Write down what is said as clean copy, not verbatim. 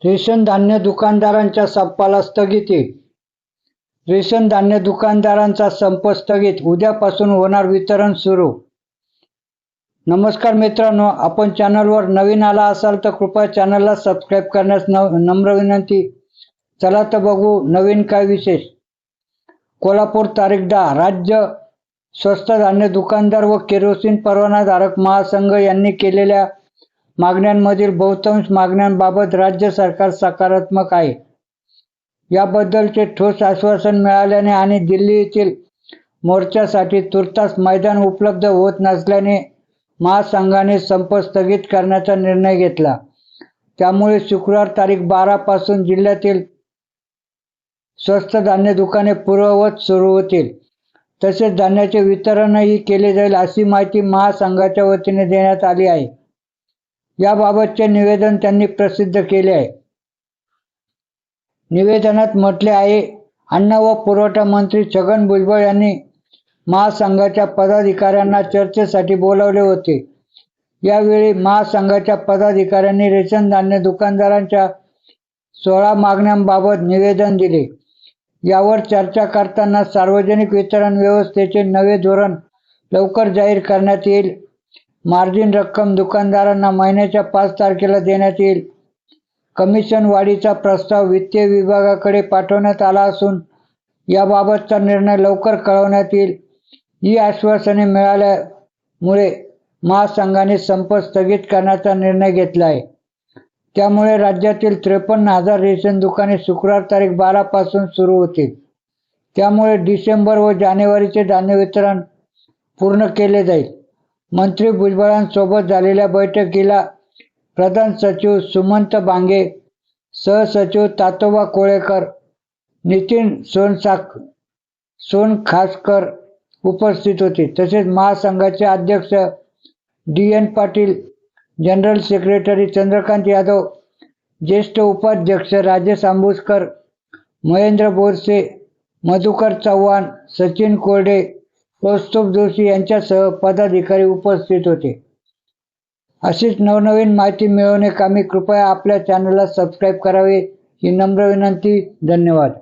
Ration धान्य दुकानदारांच्या संपाला स्थगिती. रेशन धान्य दुकानदारांचा संप स्थगित, उद्यापासून होणार वितरण सुरू. नमस्कार मित्रांनो, आपण चॅनलवर नवीन आला असाल तर कृपया चॅनलला सबस्क्राईब करण्यास नम्र विनंती. चला तर बघू नवीन काय विशेष. कोल्हापूर तारीख 10. राज्य स्वस्त धान्य दुकानदार व केरोसिन परवानाधारक महासंघ यांनी केलेल्या मागण्यांमधील बहुतांश मागण्यांबाबत राज्य सरकार सकारात्मक आहे. याबद्दलचे ठोस आश्वासन मिळाल्याने आणि दिल्ली येथील मोर्चासाठी तुर्तास मैदान उपलब्ध होत नसल्याने महासंघाने संप स्थगित करण्याचा निर्णय घेतला. त्यामुळे शुक्रवार तारीख 12 पासून जिल्ह्यातील स्वस्त धान्य दुकाने पूर्ववत सुरू होतील. तसेच धान्याचे वितरणही केले जाईल अशी माहिती महासंघाच्या वतीने देण्यात आली आहे. याबाबतचे निवेदन त्यांनी प्रसिद्ध केले आहे. निवेदनात म्हटले आहे, अन्न व पुरवठा मंत्री छगन भुजबळ यांनी महासंघाच्या पदाधिकाऱ्यांना चर्चेसाठी बोलावले होते. यावेळी महासंघाच्या पदाधिकाऱ्यांनी रेशन धान्य दुकानदारांच्या 16 मागण्यांबाबत निवेदन दिले. यावर चर्चा करताना सार्वजनिक वितरण व्यवस्थेचे नवे धोरण लवकर जाहीर करण्यात येईल. मार्जिन रक्कम दुकानदारांना महिन्याच्या 5 तारखेला देण्यात येईल. कमिशन वाढीचा प्रस्ताव वित्त विभागाकडे पाठवण्यात आला असून याबाबतचा निर्णय लवकर कळवण्यात येईल. ही आश्वासने मिळाल्यामुळे महासंघाने संप स्थगित करण्याचा निर्णय घेतला आहे. त्यामुळे राज्यातील 53,000 रेशन दुकाने शुक्रवार तारीख 12 पासून सुरू होतील. त्यामुळे डिसेंबर व जानेवारीचे धान्य वितरण पूर्ण केले जाईल. मंत्री भुजबळांसोबत झालेल्या बैठकीला प्रधान सचिव सुमंत बांगे, सहसचिव तातोबा कोळेकर, नितीन सोनखासकर उपस्थित होते. तसेच महासंघाचे अध्यक्ष DN Patil, general secretary Chandrakant Yadav, ज्येष्ठ उपाध्यक्ष राजेश आंबुजकर, महेंद्र बोरसे, मधुकर चव्हाण, सचिन कोरडे, कौस्तुभ जोशी यांच्यासह पदाधिकारी उपस्थित होते. अशीच नवनवीन माहिती मिळवण्याकामी कृपया आपल्या चॅनलला सबस्क्राईब करावे ही नम्र विनंती. धन्यवाद.